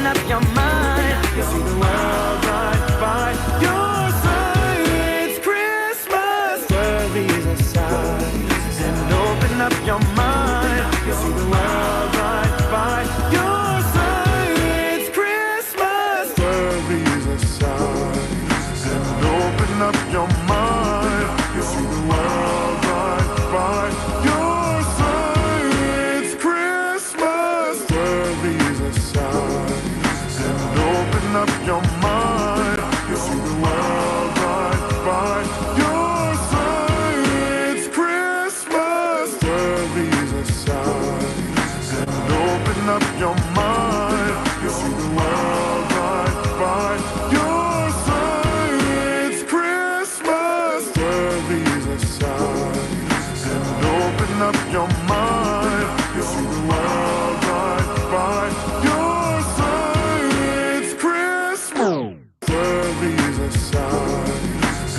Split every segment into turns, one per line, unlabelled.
open up your mind. You'll see the world right by your side. It's Christmas. Worries aside and open up your mind. You'll see the world right by your side. It's Christmas. Worries aside and open up your mind. You'll see the world right by your side. It's Christmas. Worries aside and open up your mind. You'll see the world right by your side. It's Christmas. Worries aside and open up your mind. You'll see the world right by your side. It's Christmas. Worries aside and open up your mind. You'll see the world right by your side. It's Christmas. Worries aside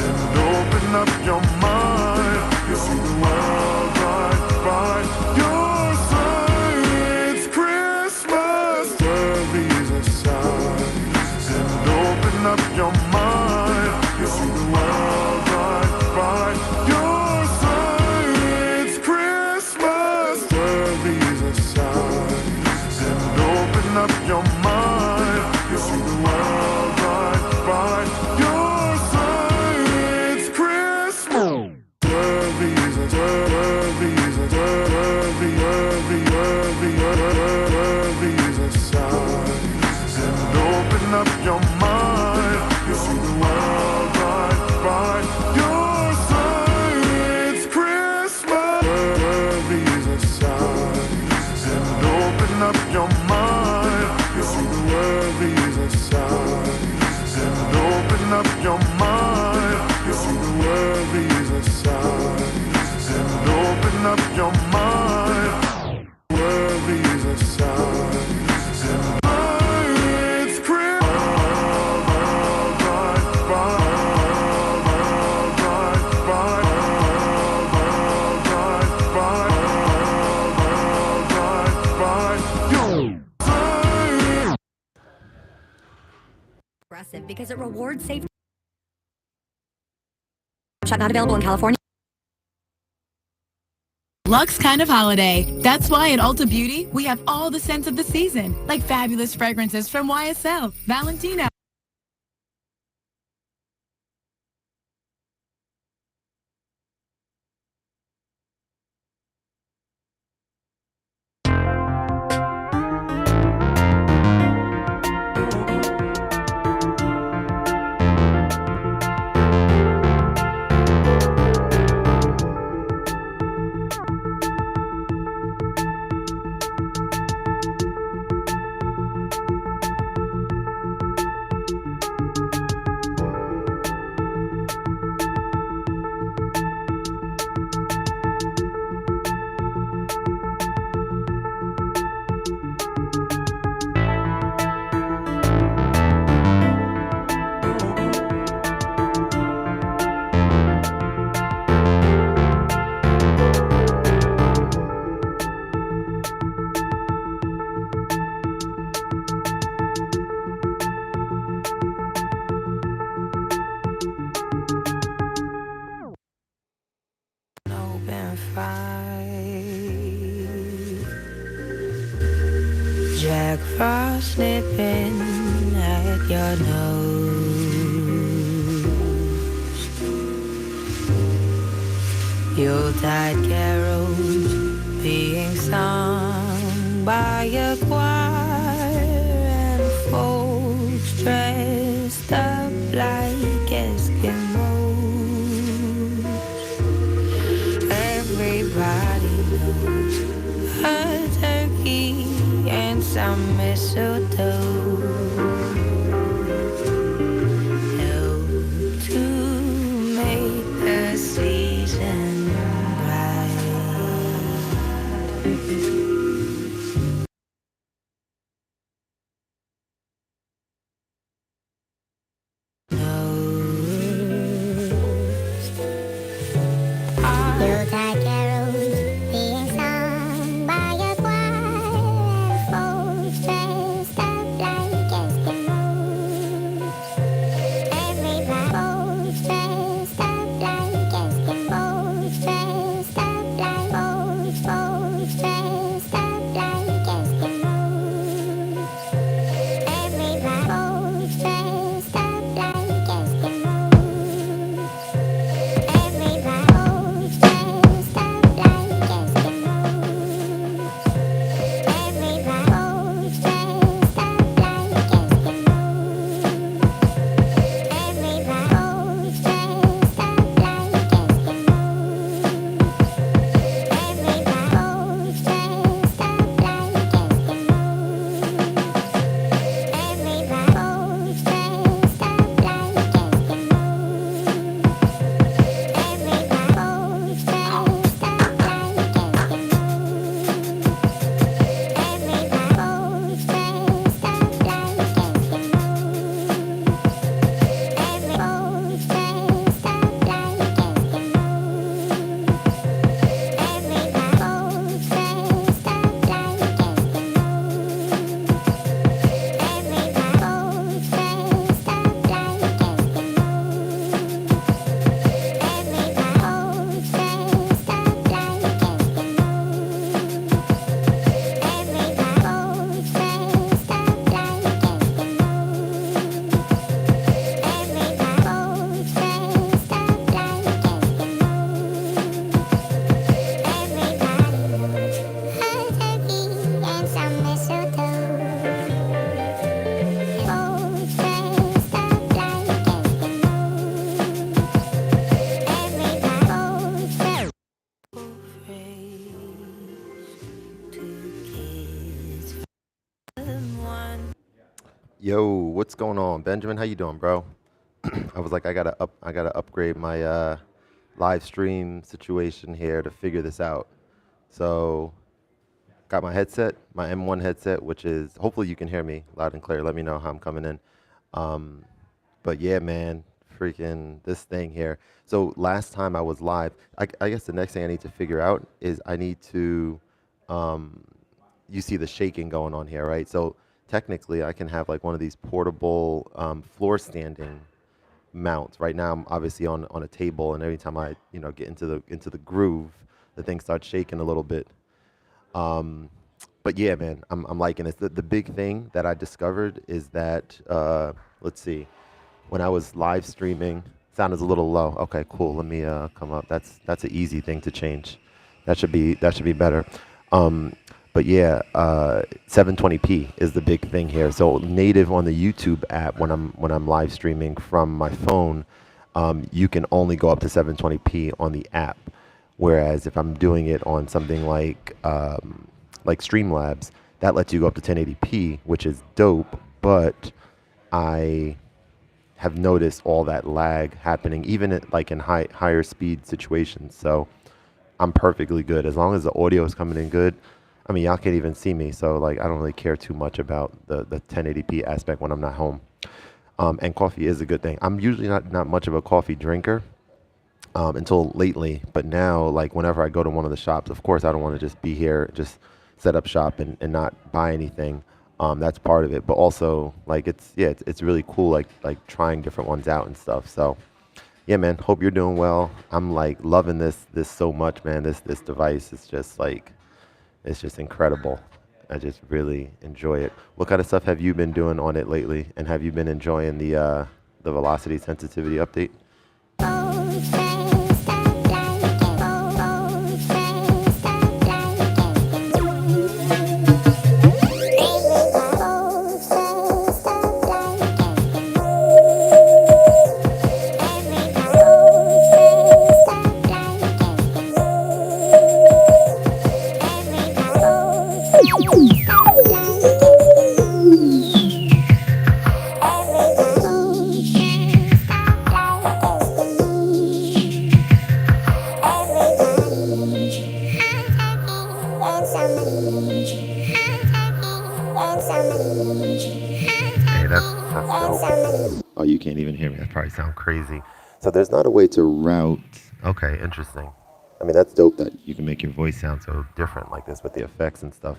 and open up your mind. You'll see the world right by your side. It's Christmas. Worries aside and open up your mind. You'll see the world right by your side. It's Christmas. Worries aside and open up your mind. You'll see the world right by your side. It's Christmas. Worries aside and open up your mind. You'll see the world right by your side. It's Christmas. Worries aside and open up your mind. You'll see the worries aside and open up your mind. You'll see the worries aside and open up your mind. Worries aside and it's
aggressive because it rewards safety. Shot not available in California.
Luxe kind of holiday. That's why at Ulta Beauty, we have all the scents of the season, like fabulous fragrances from YSL, Valentino.
Jack Frost nipping at your nose. Yuletide carols being sung by a choir, and folks dressed up like Eskimos. Everybody knows a turkey and some mistletoe help to make the season
Yuletide carols being sung by a choir, folks dressed up like
Yo, what's going on, Benjamin? How you doing, bro? I was like, I gotta upgrade my live stream situation here to figure this out. So, got my headset, my M1 headset, which is hopefully you can hear me loud and clear. Let me know how I'm coming in. Um, but yeah, man, freaking this thing here. So last time I was live, I guess the next thing I need to figure out is I need to um, you see the shaking going on here, right? So technically, I can have like one of these portable floor standing mounts. Right now, I'm obviously on a table, and every time I get into the groove, the thing starts shaking a little bit. Um, but yeah, man, I'm liking this. The big thing that I discovered is that let's see, when I was live streaming, sound is a little low. Okay, cool. Let me come up. That's an easy thing to change. That should be better. Um, but yeah, 720p is the big thing here. So native on the YouTube app when I'm live streaming from my phone, you can only go up to 720p on the app. Whereas if I'm doing it on something like Streamlabs, that lets you go up to 1080p, which is dope. But I have noticed all that lag happening, even at, like in higher speed situations. So I'm perfectly good as long as the audio is coming in good. I mean, y'all can't even see me, so like I don't really care too much about the 1080p aspect when I'm not home. And coffee is a good thing. I'm usually not much of a coffee drinker until lately, but now like whenever I go to one of the shops, of course I don't want to just be here, just set up shop and not buy anything. That's part of it, but also like it's really cool like trying different ones out and stuff. So yeah, man, hope you're doing well. I'm like loving this so much, man. This device is just like it's just incredible. I just really enjoy it. What kind of stuff have you been doing on it lately? And have you been enjoying the velocity sensitivity update?
Old friends stop like it. Old friends stop like it. Everybody, old friends stop like it. Everybody, old friends stop like it. Everybody, old friends stop like it.
Hey, that's dope. Oh, you can't even hear me. That probably sounds crazy. So there's not a way to route. Okay, interesting. I mean, that's dope that you can make your voice sound so different like this with the effects and stuff.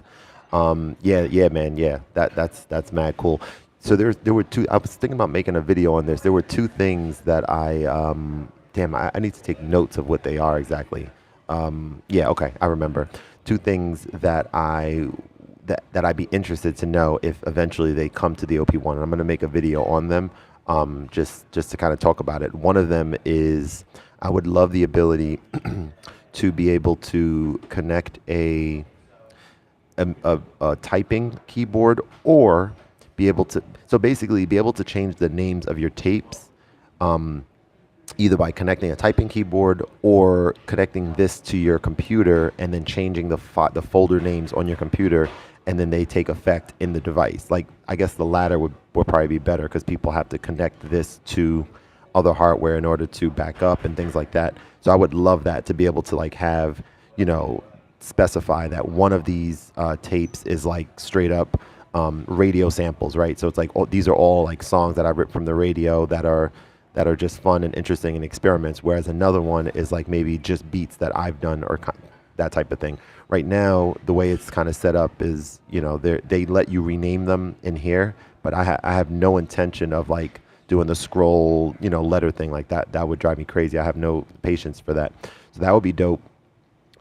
Yeah, man, yeah. That's mad cool. So there were two. I was thinking about making a video on this. There were two things that I need to take notes of what they are exactly. Yeah, okay, I remember. Two things that I'd be interested to know if eventually they come to the OP-1, and I'm going to make a video on them, just to kind of talk about it. One of them is I would love the ability to be able to connect a typing keyboard, or be able to basically be able to change the names of your tapes, either by connecting a typing keyboard or connecting this to your computer and then changing the folder names on your computer, and then they take effect in the device. Like, I guess the latter would probably be better because people have to connect this to other hardware in order to back up and things like that. So I would love that, to be able to like have, specify that one of these tapes is like straight up radio samples, right? So it's like, these are all like songs that I ripped from the radio that are just fun and interesting and experiments, whereas another one is like maybe just beats that I've done, or that type of thing. Right now, the way it's kind of set up is, they let you rename them in here, but I have no intention of like doing the scroll, letter thing like that. That would drive me crazy. I have no patience for that. So that would be dope.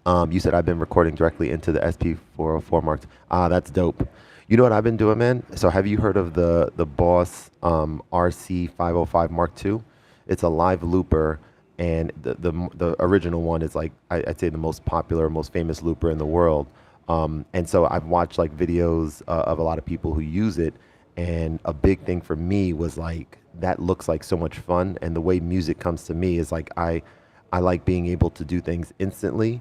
You said I've been recording directly into the SP404 Mark. That's dope. You know what I've been doing, man? So have you heard of the Boss RC505 Mark II? It's a live looper, and the original one is like, I'd say the most popular, most famous looper in the world. And so I've watched like videos of a lot of people who use it, and a big thing for me was like, that looks like so much fun, and the way music comes to me is like, I like being able to do things instantly.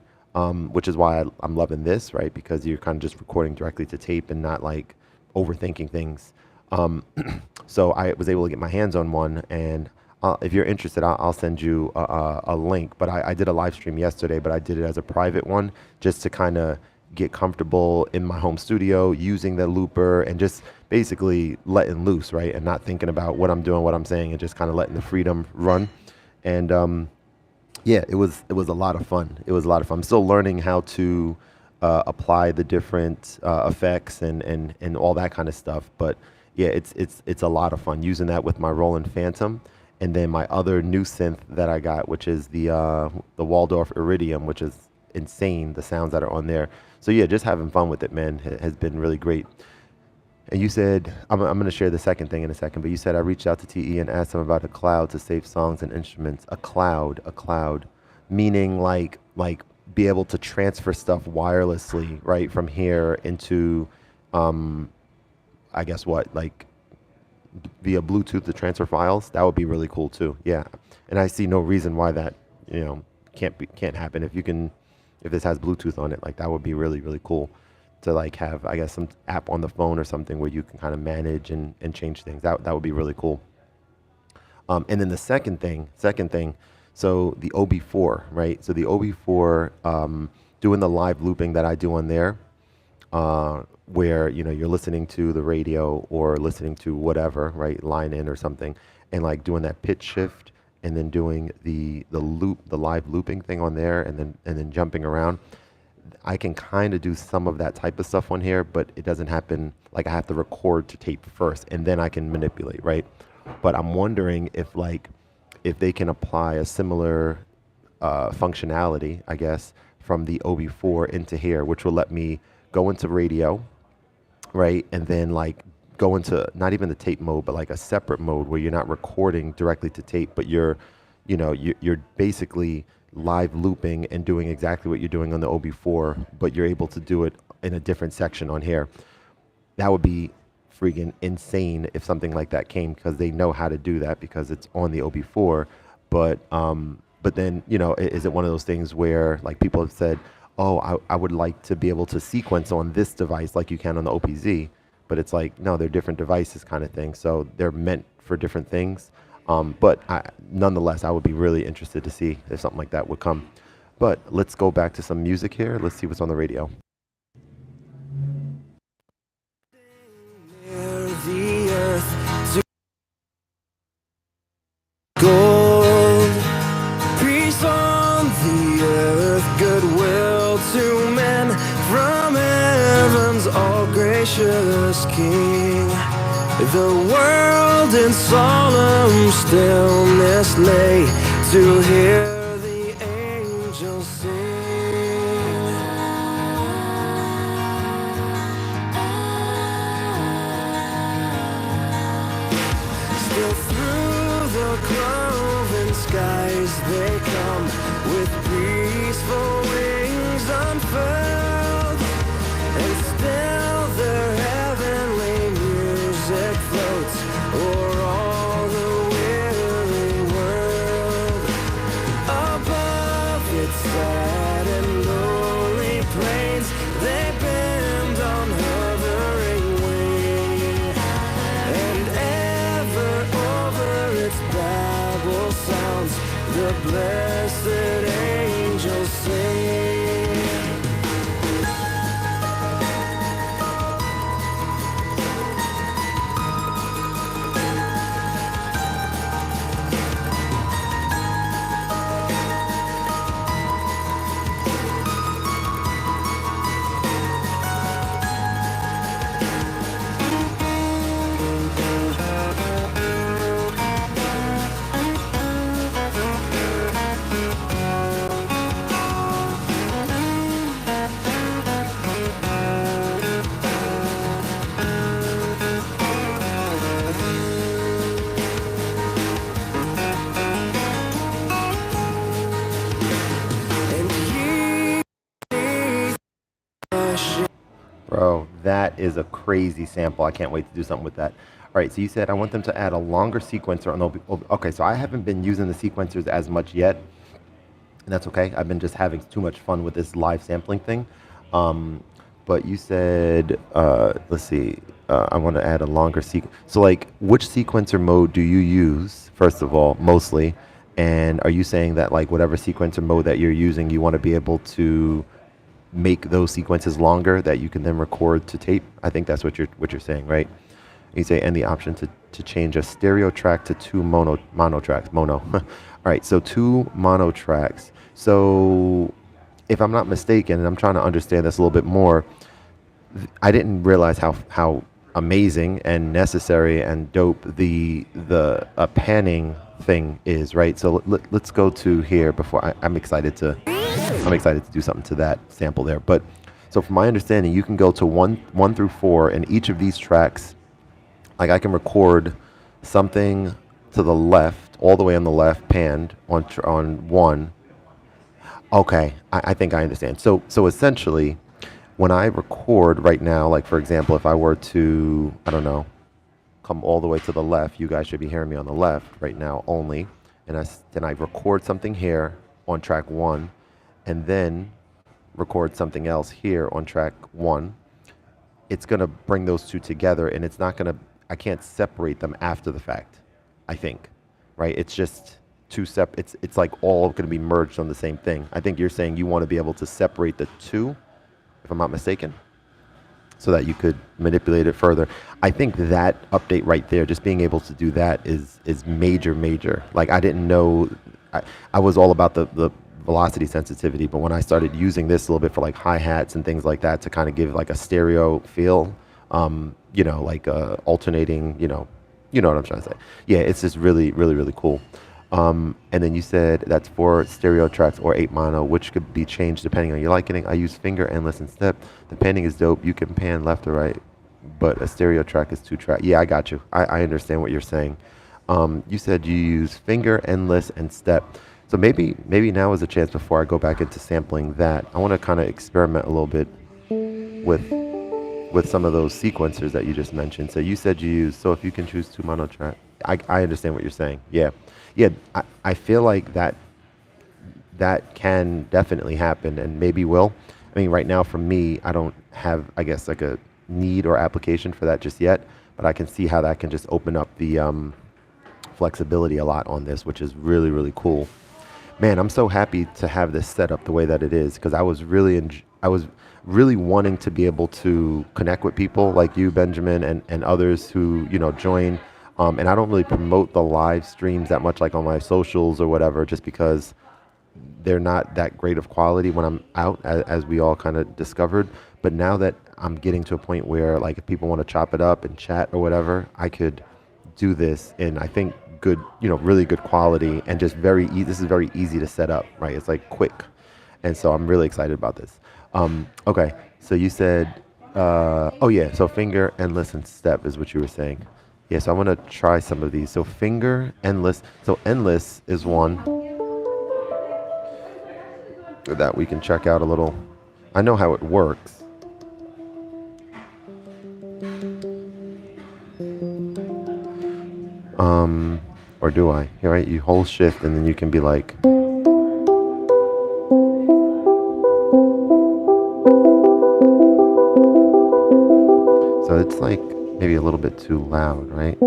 Which is why I'm loving this, right? Because you're kind of just recording directly to tape and not like overthinking things. So I was able to get my hands on one, and if you're interested, I'll send you a link. But I did a live stream yesterday, but I did it as a private one just to kind of get comfortable in my home studio using the looper and just basically letting loose, right? And not thinking about what I'm doing, what I'm saying, and just kind of letting the freedom run. And yeah, it was a lot of fun. It was a lot of fun. I'm still learning how to apply the different effects and all that kind of stuff. But yeah, it's a lot of fun using that with my Roland Phantom, and then my other new synth that I got, which is the Waldorf Iridium, which is insane. The sounds that are on there. So yeah, just having fun with it, man, has been really great. And you said, I'm going to share the second thing in a second, but you said I reached out to TE and asked him about a cloud to save songs and instruments. A cloud, meaning like be able to transfer stuff wirelessly, right, from here into, I guess what, like via Bluetooth to transfer files. That would be really cool too. Yeah, and I see no reason why that, can't happen. If this has Bluetooth on it, like that would be really really cool to like have, I guess, some app on the phone or something where you can kind of manage and change things. That would be really cool. And then the second thing, so the OB4, right? So the OB4, doing the live looping that I do on there, where you're listening to the radio or listening to whatever, right, line in or something, and like doing that pitch shift, and then doing the live looping thing on there, and then jumping around. I can kind of do some of that type of stuff on here, but it doesn't happen. Like I have to record to tape first, and then I can manipulate, right? But I'm wondering if they can apply a similar functionality, I guess, from the OB4 into here, which will let me go into radio, right, and then like go into not even the tape mode, but like a separate mode where you're not recording directly to tape, but you're basically live looping and doing exactly what you're doing on the OB4, but you're able to do it in a different section on here. That would be freaking insane if something like that came, because they know how to do that because it's on the OB4. But then, is it one of those things where like people have said, oh, I would like to be able to sequence on this device like you can on the OPZ, but it's like, no, they're different devices kind of thing. So they're meant for different things. But nonetheless, I would be really interested to see if something like that would come. But let's go back to some music here. Let's see what's on the radio.
The earth to gold, peace on the earth, goodwill to men, from heaven's all gracious King. The world in solemn stillness lay to hear the angels sing. Still through the cloven skies they come, with peaceful wings unfurled, and still their heavenly music floats o'er all the weary world. Above its sad and lonely plains they bend on hovering wing, and ever over its babble sounds the blessed angels sing.
Bro, that is a crazy sample. I can't wait to do something with that. All right, so you said I want them to add a longer sequencer on okay, so I haven't been using the sequencers as much yet, and that's okay. I've been just having too much fun with this live sampling thing. But you said, let's see, I want to add a longer sequence. So, like, which sequencer mode do you use, first of all, mostly? And are you saying that, like, whatever sequencer mode that you're using, you want to be able to make those sequences longer that you can then record to tape? I think that's what you're saying, right? You say, and the option to change a stereo track to two mono tracks. Mono. All right, so two mono tracks. So if I'm not mistaken, and I'm trying to understand this a little bit more, I didn't realize how amazing and necessary and dope the panning thing is, right? So let's go to here before I'm excited to do something to that sample there. But so from my understanding, you can go to one through four, and each of these tracks, like I can record something to the left, all the way on the left, panned on one. Okay, I think I understand. So essentially, when I record right now, like for example, if I were to, I don't know, come all the way to the left, you guys should be hearing me on the left right now only, and then I record something here on track one, and then record something else here on track one. It's gonna bring those two together, and it's not gonna, I can't separate them after the fact, I think, right? It's just two it's like all gonna be merged on the same thing. I think you're saying you want to be able to separate the two, if I'm not mistaken, so that you could manipulate it further. I think that update right there, just being able to do that is major. Like I didn't know, I was all about the velocity sensitivity, but when I started using this a little bit for like hi-hats and things like that to kind of give like a stereo feel, like alternating, you know what I'm trying to say. Yeah, it's just really cool. And then you said that's 4 stereo tracks or 8 mono, which could be changed depending on your liking. I use finger and listen step. The panning is dope. You can pan left or right, but a stereo track is 2 track. Yeah, I got you. I understand what you're saying. You said you use finger, endless, and step. So maybe now is a chance before I go back into sampling that. I want to kind of experiment a little bit with some of those sequencers that you just mentioned. So you said you use, so if you can choose 2 mono track. I understand what you're saying. Yeah, I feel like that can definitely happen and maybe will. I mean, right now for me, I don't have, I guess, like a need or application for that just yet, but I can see how that can just open up the flexibility a lot on this, which is really cool. Man, I'm so happy to have this set up the way that it is, because I was really wanting to be able to connect with people like you, Benjamin, and others who, join. And I don't really promote the live streams that much, like on my socials or whatever, just because they're not that great of quality when I'm out, as we all kind of discovered. But now that I'm getting to a point where, like, if people want to chop it up and chat or whatever, I could do this in, I think, good, really good quality, and just this is very easy to set up, right? It's like quick. And so I'm really excited about this. Okay, so you said, so finger, endless, and step is what you were saying. Yeah, so I want to try some of these. So finger, endless. So endless is one that we can check out a little. I know how it works. Or do I? Here, right? You hold shift and then you can be like. So it's like maybe a little bit too loud, right?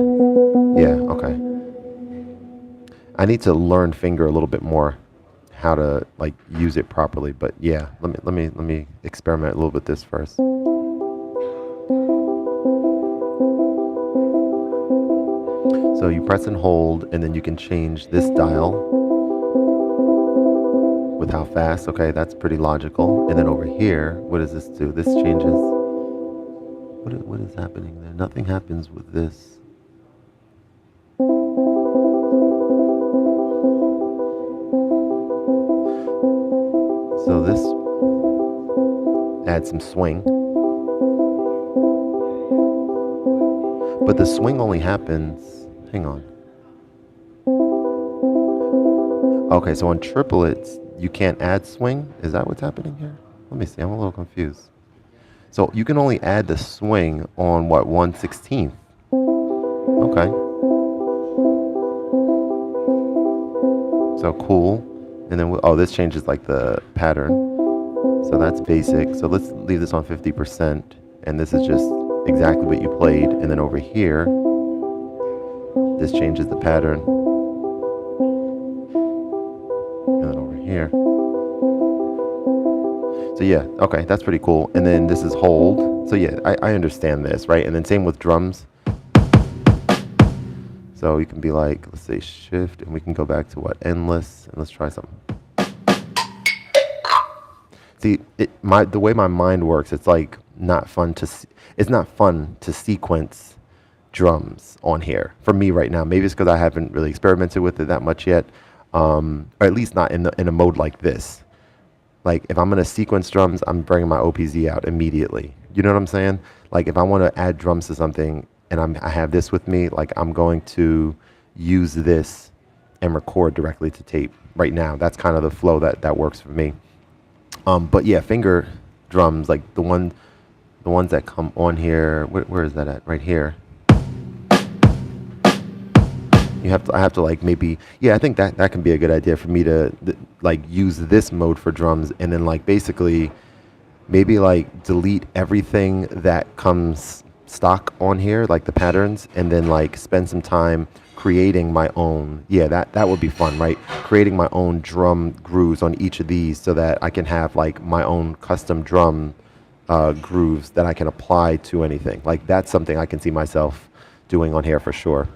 Yeah, okay. I need to learn finger a little bit more, how to like use it properly. But yeah, let me experiment a little bit this first. So you press and hold, and then you can change this dial with how fast. Okay, that's pretty logical. And then over here, what does this do? This changes. What is happening there? Nothing happens with this. So this adds some swing. But the swing only happens, hang on. Okay, so on triplets, you can't add swing? Is that what's happening here? Let me see, I'm a little confused. So you can only add the swing on what, 1/16? Okay. So cool. And then, this changes like the pattern. So that's basic. So let's leave this on 50%. And this is just exactly what you played. And then over here, this changes the pattern. And then over here. So yeah, okay, that's pretty cool. And then this is hold. So yeah, I understand this, right? And then same with drums. So you can be like, let's say shift, and we can go back to what, endless, and let's try something. See, the way my mind works, it's like not fun to sequence drums on here for me right now. Maybe it's because I haven't really experimented with it that much yet, or at least not in a mode like this. Like if I'm gonna sequence drums, I'm bringing my OPZ out immediately. You know what I'm saying? Like if I want to add drums to something and I have this with me, like I'm going to use this and record directly to tape right now. That's kind of the flow that works for me. But yeah, finger drums, like the ones that come on here. Where is that at? Right here. I have to like maybe, yeah, I think that can be a good idea for me to like use this mode for drums, and then like basically maybe like delete everything that comes stock on here, like the patterns, and then like spend some time creating my own. Yeah, that would be fun, right? Creating my own drum grooves on each of these so that I can have like my own custom drum grooves that I can apply to anything. Like that's something I can see myself doing on here for sure.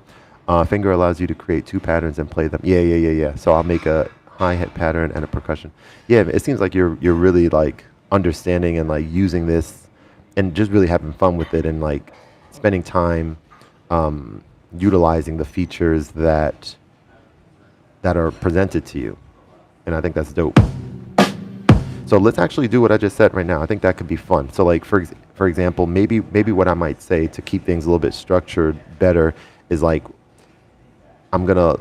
Finger allows you to create 2 patterns and play them. Yeah. So I'll make a hi-hat pattern and a percussion. Yeah, it seems like you're really like understanding and like using this and just really having fun with it and like spending time utilizing the features that are presented to you. And I think that's dope. So let's actually do what I just said right now. I think that could be fun. So like for example, maybe what I might say to keep things a little bit structured better is like I'm gonna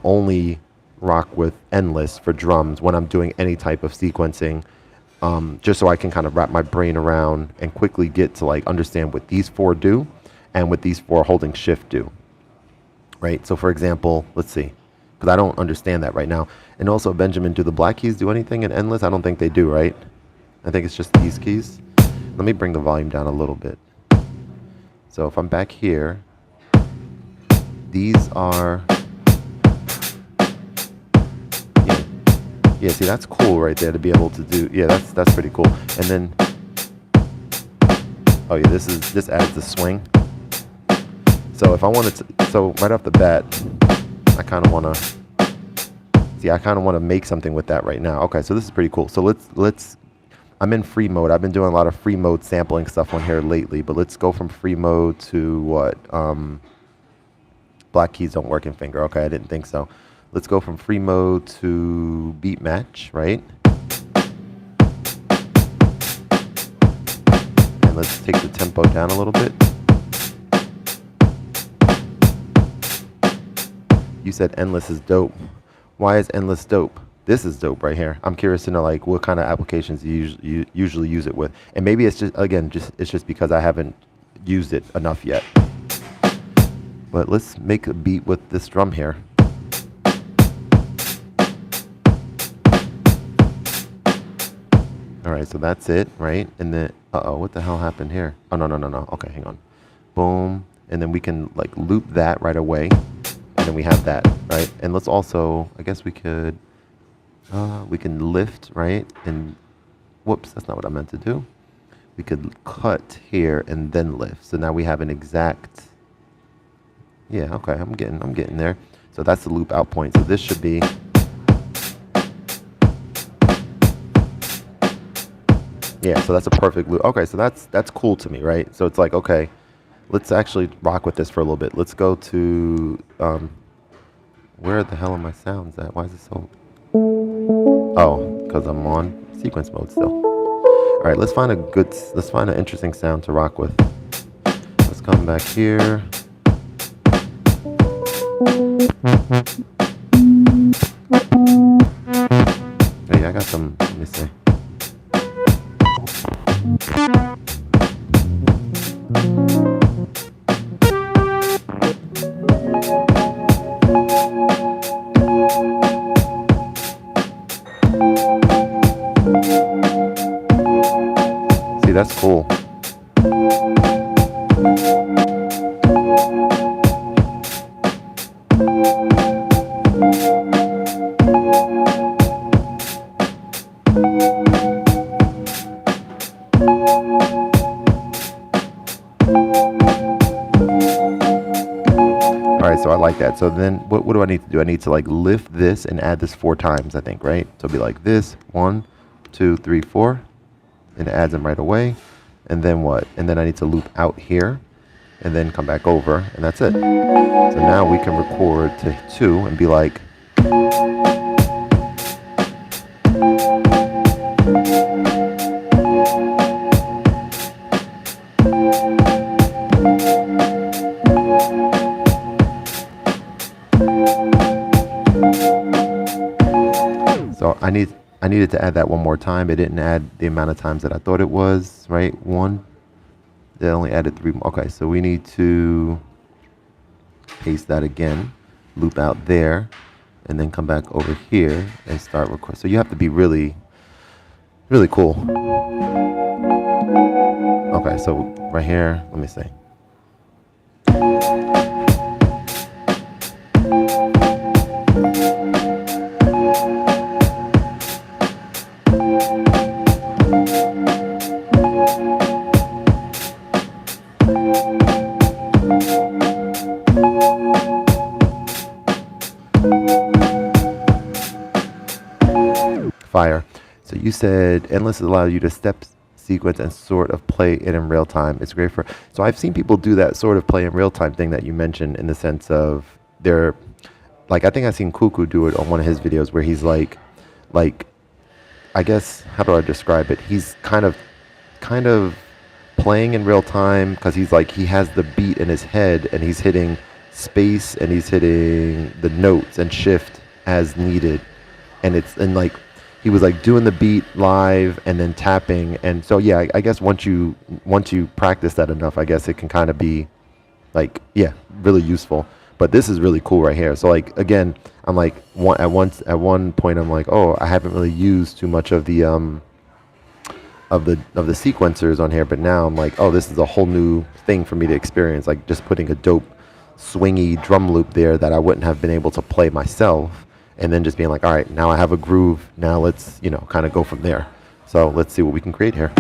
only rock with endless for drums when I'm doing any type of sequencing, just so I can kind of wrap my brain around and quickly get to like understand what these 4 do and what these 4 holding shift do. Right. So for example, let's see, because I don't understand that right now. And also, Benjamin, do the black keys do anything in endless? I don't think they do, right? I think it's just these keys. Let me bring the volume down a little bit. So if I'm back here, these are, yeah, see, that's cool right there to be able to do. Yeah, that's pretty cool. And then, oh yeah, this adds the swing. So if I wanted to, so right off the bat, I kind of want to make something with that right now. Okay, so this is pretty cool. So let's, I'm in free mode. I've been doing a lot of free mode sampling stuff on here lately, but let's go from free mode to what? Black keys don't work in finger. Okay, I didn't think so. Let's go from free mode to beat match, right? And let's take the tempo down a little bit. You said endless is dope. Why is endless dope? This is dope right here. I'm curious to know like what kind of applications you usually use it with. And maybe it's just, again, it's just because I haven't used it enough yet. But let's make a beat with this drum here. All right, so that's it, right? And then, what the hell happened here? Oh, no. Okay, hang on. Boom. And then we can like loop that right away. And then we have that, right? And let's also, I guess we can lift, right? And whoops, that's not what I meant to do. We could cut here and then lift. So now we have an exact, yeah, okay, I'm getting there. So that's the loop out point. So this should be, yeah, so that's a perfect loop. Okay, so that's cool to me, right? So it's like, okay, let's actually rock with this for a little bit. Let's go to, where the hell are my sounds at? Why is it so, oh, because I'm on sequence mode still. All right, let's find an interesting sound to rock with. Let's come back here. Hey, I got some, let me see. See, that's cool. All right, so I like that. So then what do I need to do? I need to like lift this and add this 4 times, I think, right? So it'll be like this, 1, 2, 3, 4, and it adds them right away. And then what? And then I need to loop out here and then come back over, and that's it. So now we can record to 2 and be like, so I needed to add that one more time. It didn't add the amount of times that I thought it was, right? 1. They only added 3. Okay, so we need to paste that again, loop out there, and then come back over here and start record. So you have to be really, really cool. Okay, so right here, let me see. Fire. So you said Endless allows you to step sequence and sort of play it in real time. It's great for, so I've seen people do that sort of play in real time thing that you mentioned, in the sense of they're like, I think I've seen Cuckoo do it on one of his videos where he's like I guess, how do I describe it? He's kind of playing in real time, because he's like, he has the beat in his head and he's hitting space and he's hitting the notes and shift as needed. And it's, and like, he was like doing the beat live and then tapping. And so, yeah, I guess once you practice that enough, I guess it can kind of be like, yeah, really useful. But this is really cool right here. So like, again, I'm like, at one point I'm like, oh, I haven't really used too much of the sequencers on here, but now I'm like, oh, this is a whole new thing for me to experience, like just putting a dope swingy drum loop there that I wouldn't have been able to play myself, and then just being like, all right, now I have a groove, now let's, you know, kind of go from there. So let's see what we can create here.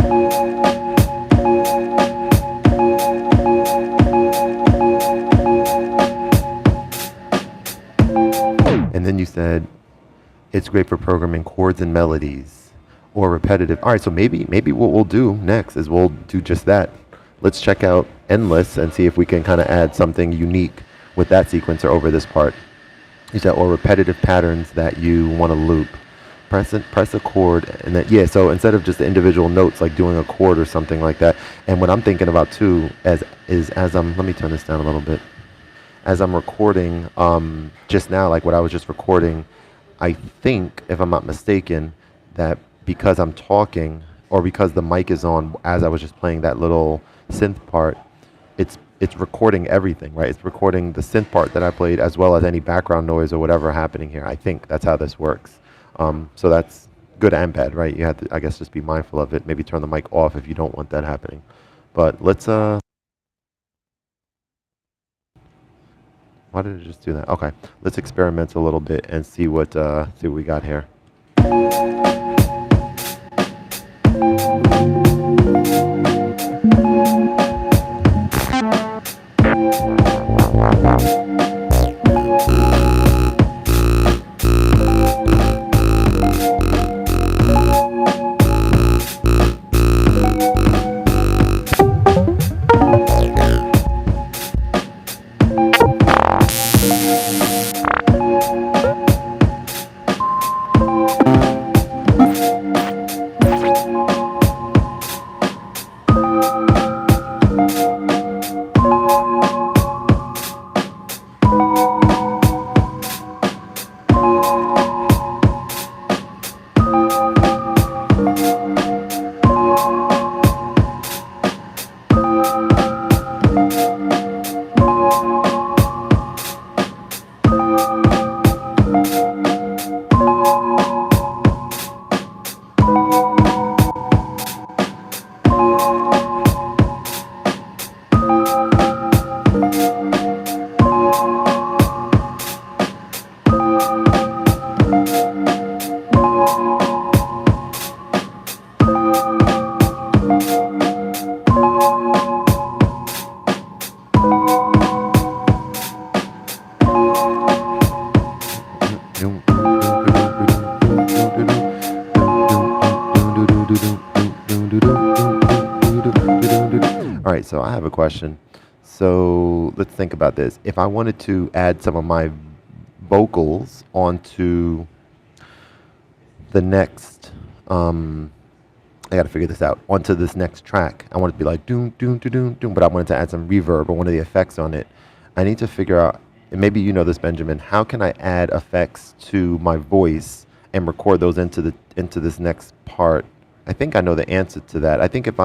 And then you said it's great for programming chords and melodies or repetitive. All right, so maybe what we'll do next is we'll do just that. Let's check out Endless and see if we can kind of add something unique with that sequencer over this part. You said, or repetitive patterns that you want to loop. Press a chord, and then, yeah, so instead of just the individual notes, like doing a chord or something like that. And what I'm thinking about too as I'm, let me turn this down a little bit. As I'm recording, just now, like what I was just recording, I think, if I'm not mistaken, that because I'm talking, or because the mic is on as I was just playing that little synth part, it's recording everything, right? It's recording the synth part that I played, as well as any background noise or whatever happening here. I think that's how this works. So that's good and bad, right? You have to, I guess, just be mindful of it. Maybe turn the mic off if you don't want that happening. But let's, why did it just do that? Okay, let's experiment a little bit and see what we got here. right, so I have a question. So let's think about this. If I wanted to add some of my vocals onto the next, I got to figure this out, onto this next track. I want it to be like doom, doom, doom, doom, doom, but I wanted to add some reverb or one of the effects on it. I need to figure out, and maybe you know this, Benjamin, how can I add effects to my voice and record those into this next part? I think I know the answer to that. I think if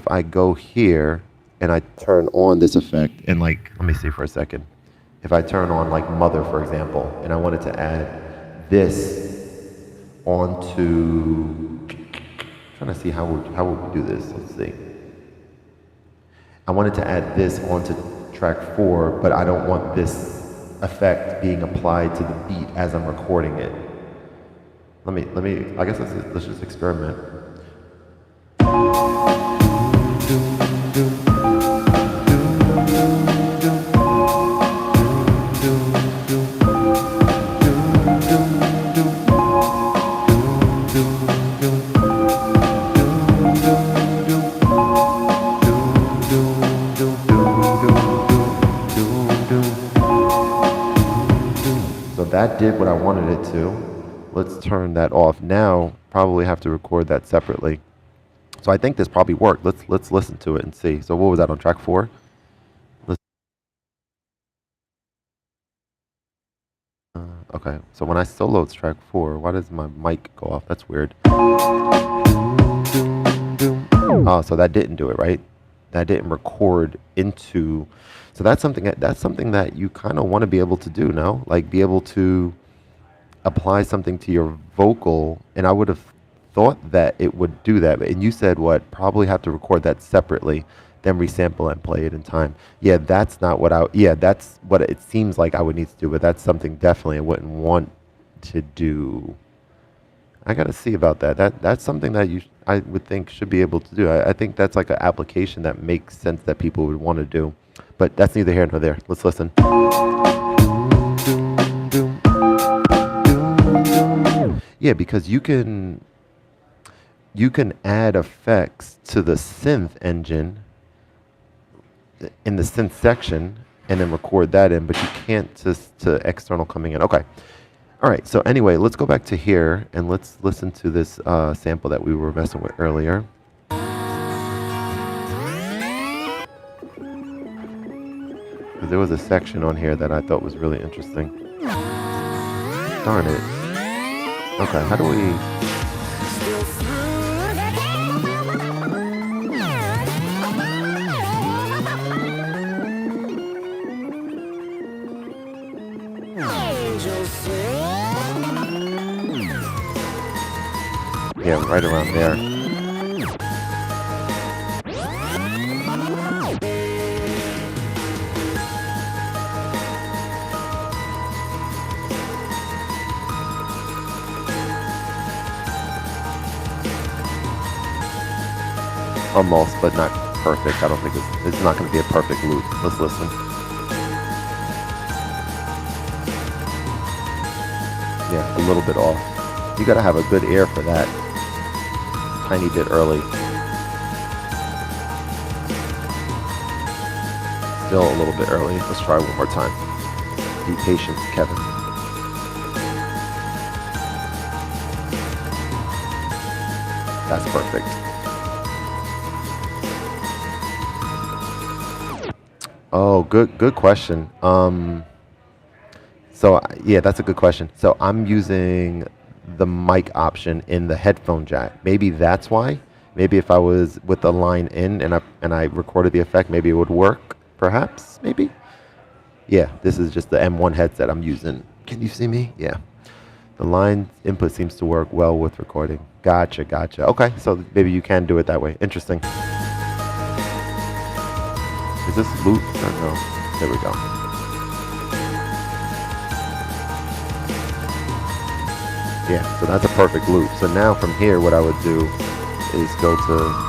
I go here and I turn on this effect and like, let me see for a second. If I turn on like Mother, for example, and I wanted to add this onto, trying to see how would we do this. Let's see. I wanted to add this onto track 4, but I don't want this effect being applied to the beat as I'm recording it. Let me, I guess let's just experiment. So that did what I wanted it to. Let's turn that off. Now, probably have to record that separately. So I think this probably worked. Let's listen to it and see. So what was that on track 4? Okay, so when I solo it's track 4, why does my mic go off? That's weird. Oh, so that didn't do it, right? That didn't record into. So that's something that you kind of want to be able to do, no? Like be able to apply something to your vocal, and I would have thought that it would do that. And you said what? Probably have to record that separately, then resample and play it in time. Yeah, that's not what that's what it seems like I would need to do, but that's something definitely I wouldn't want to do. I got to see about that. That's something that I would think should be able to do. I think that's like an application that makes sense that people would want to do. But that's neither here nor there. Let's listen. Yeah, because you can add effects to the synth engine in the synth section and then record that in, but you can't just to external coming in. Okay. All right. So anyway, let's go back to here and let's listen to this sample that we were messing with earlier. There was a section on here that I thought was really interesting. Darn it. Okay, how do we... Yeah, right around there. Almost, but not perfect. I don't think it's not going to be a perfect loop. Let's listen. Yeah, a little bit off. You got to have a good ear for that. Tiny bit early. Still a little bit early. Let's try one more time. Be patient, Kevin. That's perfect. Oh, good question. So yeah, that's a good question. So I'm using the mic option in the headphone jack. Maybe that's why. Maybe if I was with the line in and I recorded the effect, maybe it would work. Perhaps, maybe. Yeah, this is just the M1 headset I'm using. Can you see me? Yeah. The line input seems to work well with recording. Gotcha. Okay, so maybe you can do it that way. Interesting. Is this loop? Or no? There we go. Yeah, so that's a perfect loop. So now from here, what I would do is go to...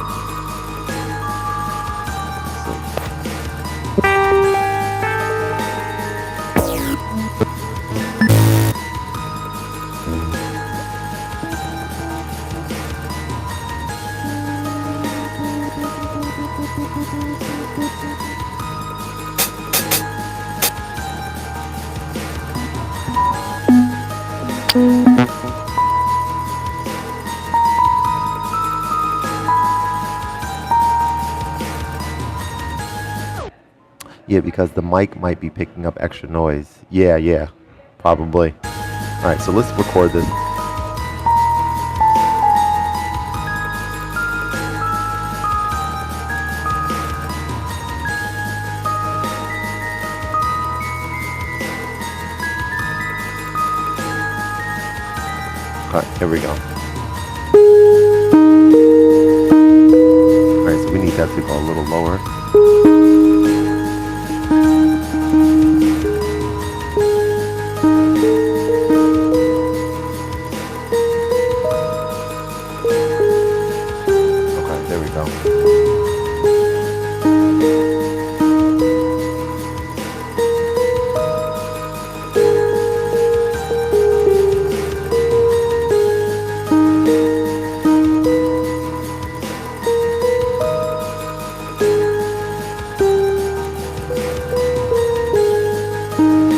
Yeah, because the mic might be picking up extra noise. Yeah, probably. All right, so let's record this. All right, here we go. All right, so we need that to go a little lower. Okay, there we go.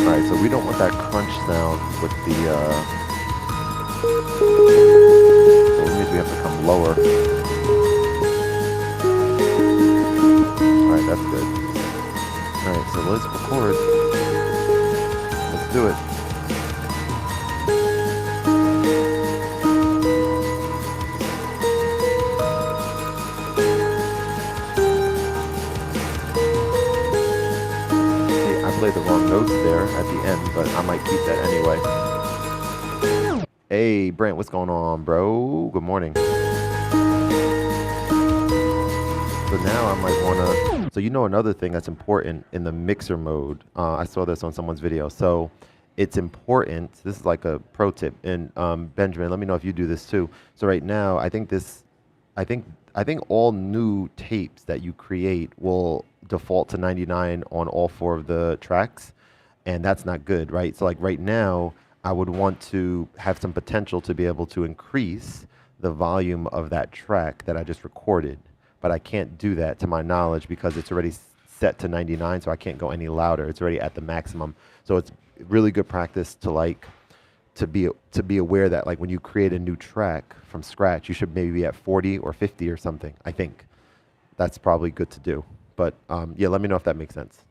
All right, so we don't want that crunch sound with the, so it means we have to come lower. All right, that's good. All right, so let's record. Let's do it. Hey, I played the wrong notes there at the end, but I might keep that anyway. Hey, Brent, what's going on, bro? Good morning. So now I might want to, so you know another thing that's important in the mixer mode, I saw this on someone's video. So it's important, this is like a pro tip, and Benjamin, let me know if you do this too. So right now, I think all new tapes that you create will default to 99 on all 4 of the tracks, and that's not good, right? So like right now, I would want to have some potential to be able to increase the volume of that track that I just recorded, but I can't do that to my knowledge because it's already set to 99, so I can't go any louder. It's already at the maximum. So it's really good practice to be aware that like when you create a new track from scratch, you should maybe be at 40 or 50 or something. I think that's probably good to do. But yeah, let me know if that makes sense.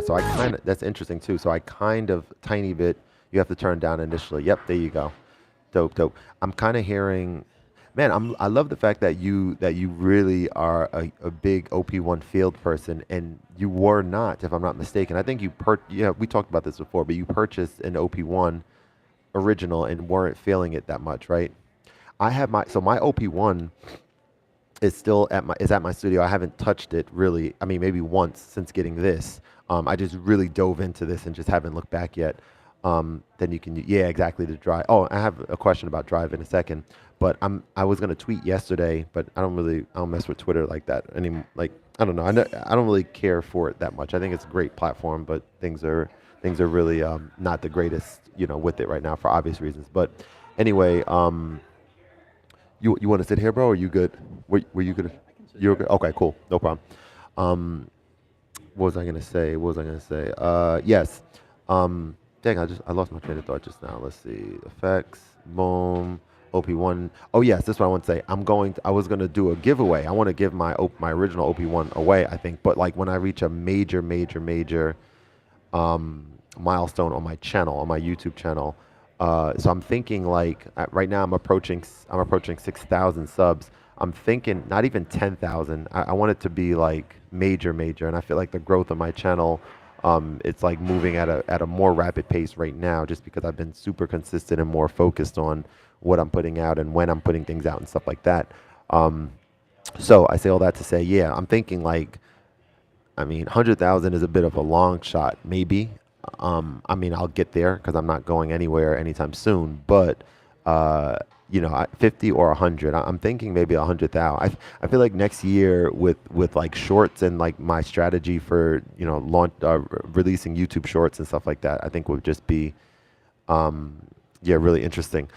So I kind of, that's interesting too. So I kind of, tiny bit, you have to turn down initially. Yep, there you go. Dope. I'm kind of hearing, man, I love the fact that you really are a big OP-1 field person, and you were not, if I'm not mistaken. I think yeah, we talked about this before, but you purchased an OP-1 original and weren't feeling it that much, right? So my OP-1 is still at my studio. I haven't touched it really. I mean, maybe once since getting this. I just really dove into this and just haven't looked back yet. Then you can, yeah, exactly, to drive. Oh, I have a question about drive in a second, but I was gonna tweet yesterday, but I don't mess with Twitter like that anymore. Like, I don't know. I don't really care for it that much. I think it's a great platform, but things are really not the greatest, with it right now for obvious reasons. But anyway, you want to sit here, bro? Or are you good? Were you good? You're good. Okay, cool. No problem. What was I gonna say? Yes. Dang, I lost my train of thought just now. Let's see. Effects. Boom. OP-1. Oh yes, that's what I want to say. I was gonna do a giveaway. I want to give my original OP-1 away, I think. But like when I reach a major milestone on my channel, on my YouTube channel. So I'm thinking like right now I'm approaching 6,000 subs. I'm thinking not even 10,000. I want it to be like major, and I feel like the growth of my channel, it's like moving at a more rapid pace right now, just because I've been super consistent and more focused on what I'm putting out and when I'm putting things out and stuff like that. So I say all that to say, yeah, I'm thinking like, I mean, 100,000 is a bit of a long shot, maybe. I mean, I'll get there because I'm not going anywhere anytime soon. But 50 or 100. I'm thinking maybe 100,000. I feel like next year with like shorts and like my strategy for releasing YouTube shorts and stuff like that, I think would just be really interesting.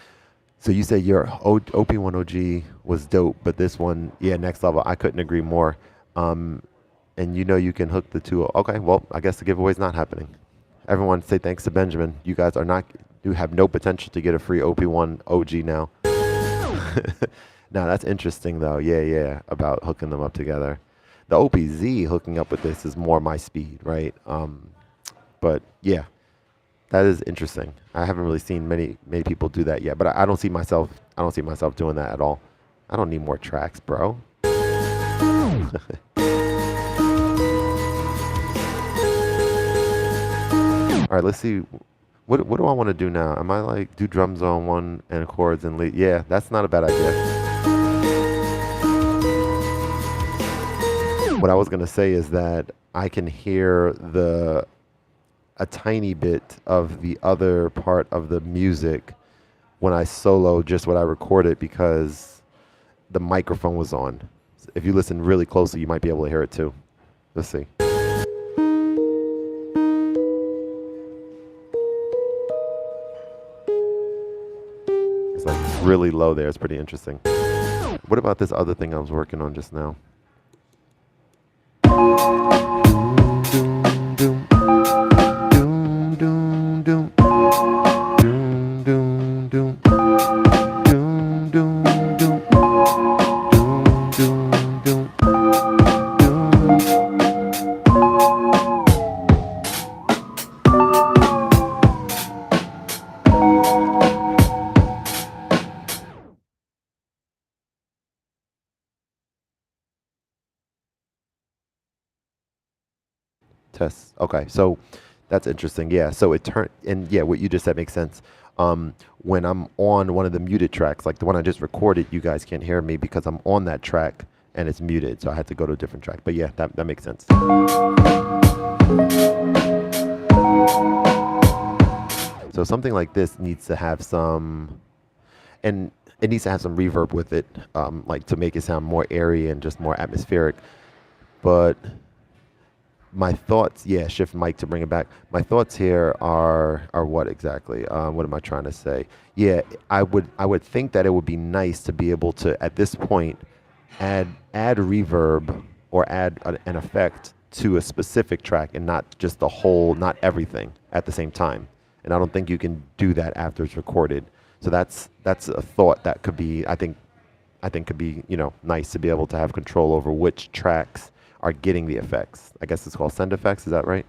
So you say your OP-1 OG was dope, but this one, yeah, next level. I couldn't agree more. And you can hook the two. Okay, well, I guess the giveaway is not happening. Everyone say thanks to Benjamin. You guys you have no potential to get a free OP-1 OG now. Now that's interesting though. Yeah, yeah, about hooking them up together. The OPZ hooking up with this is more my speed, right? But yeah, that is interesting. I haven't really seen many people do that yet, but I don't see myself. I don't see myself doing that at all. I don't need more tracks, bro. All right, let's see. What do I want to do now? Am I like do drums on one and chords and lead? Yeah, that's not a bad idea. What I was gonna say is that I can hear a tiny bit of the other part of the music when I solo just what I recorded because the microphone was on. If you listen really closely, you might be able to hear it too. Let's see. It's like really low there. It's pretty interesting. What about this other thing I was working on just now? Tests. Okay, so that's interesting. Yeah, so it turned, and yeah, what you just said makes sense. When I'm on one of the muted tracks, like the one I just recorded, you guys can't hear me because I'm on that track and it's muted, so I had to go to a different track. But yeah, that makes sense. So something like this needs to have some, and it needs to have some reverb with it, like to make it sound more airy and just more atmospheric. But my thoughts, yeah, shift mic to bring it back. My thoughts here are what exactly? What am I trying to say? Yeah, I would think that it would be nice to be able to at this point add reverb or add an effect to a specific track and not just the whole, not everything at the same time. And I don't think you can do that after it's recorded. So that's a thought that could be, I think could be, nice to be able to have control over which tracks are getting the effects. I guess it's called send effects, is that right?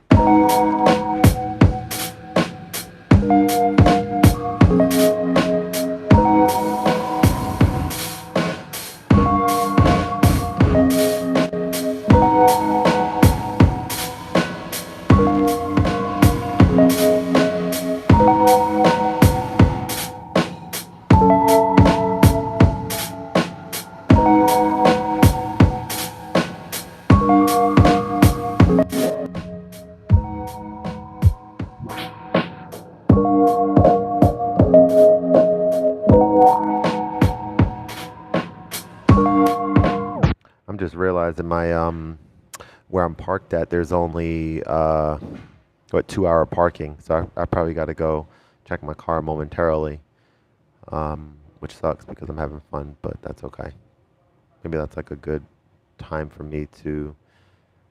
I'm just realizing my where I'm parked at, there's only 2-hour parking, so I probably got to go check my car momentarily, which sucks because I'm having fun, but that's okay. Maybe that's like a good time for me to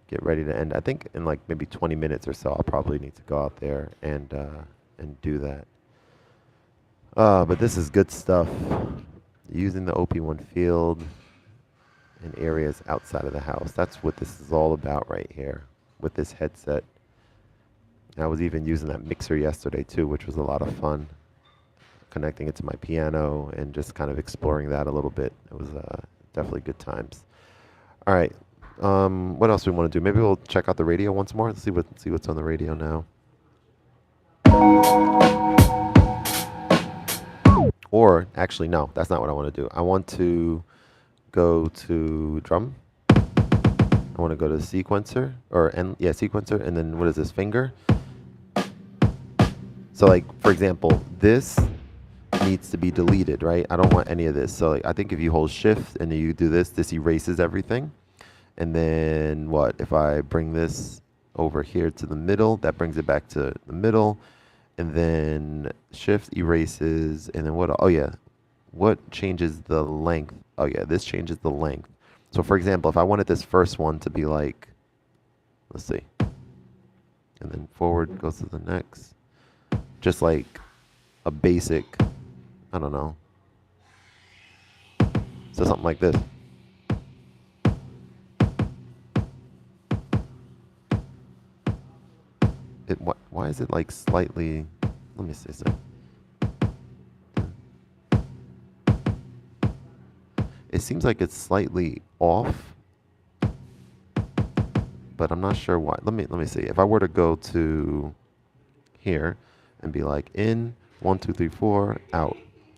get ready to end. I think in like maybe 20 minutes or so, I'll probably need to go out there and do that. But this is good stuff. Using the OP-1 field in areas outside of the house. That's what this is all about right here with this headset. I was even using that mixer yesterday too, which was a lot of fun. Connecting it to my piano and just kind of exploring that a little bit. It was definitely good times. All right. What else do we want to do? Maybe we'll check out the radio once more. Let's see what's on the radio now. Or actually, no, that's not what I want to do. I want to go to drum. I want to go to sequencer sequencer, and then what is this, finger? So like, for example, this needs to be deleted, right? I don't want any of this. So like, I think if you hold shift and you do this erases everything. And then what? If I bring this over here to the middle, that brings it back to the middle. And then shift erases, and then what? Oh yeah, what changes the length? Oh yeah, this changes the length. So for example, if I wanted this first one to be like, let's see, and then forward goes to the next, just like a basic, I don't know. So to something like this. Why is it like slightly, let me see, so. It seems like it's slightly off, but I'm not sure why. Let me see. If I were to go to here and be like in 1 2 3 4 out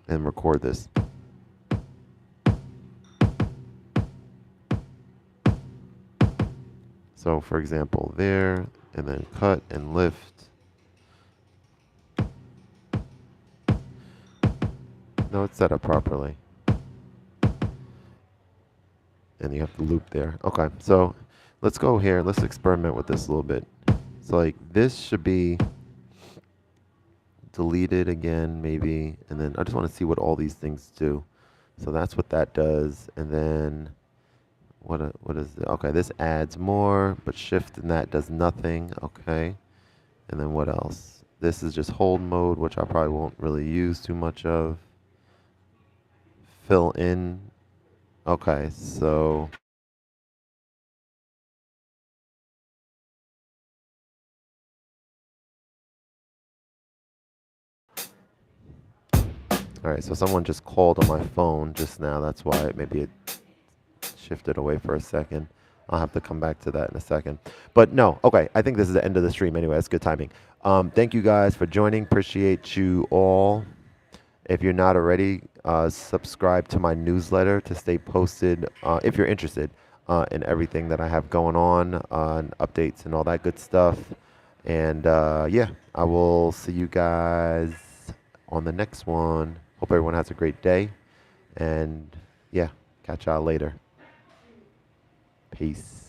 and record this. So for example, there, and then cut and lift. No, it's set up properly. And you have to loop there. Okay, so let's go here. Let's experiment with this a little bit. So like this should be deleted again, maybe. And then I just want to see what all these things do. So that's what that does. And then what is it? Okay, this adds more, but shift and that does nothing. Okay. And then what else? This is just hold mode, which I probably won't really use too much of. Fill in. Okay, so all right, so someone just called on my phone just now. That's why maybe it shifted away for a second. I'll have to come back to that in a second. But no, okay, I think this is the end of the stream anyway. That's good timing. Thank you guys for joining. Appreciate you all. If you're not already, subscribe to my newsletter to stay posted, if you're interested, in everything that I have going on updates and all that good stuff. And yeah, I will see you guys on the next one. Hope everyone has a great day. And yeah, catch y'all later. Peace.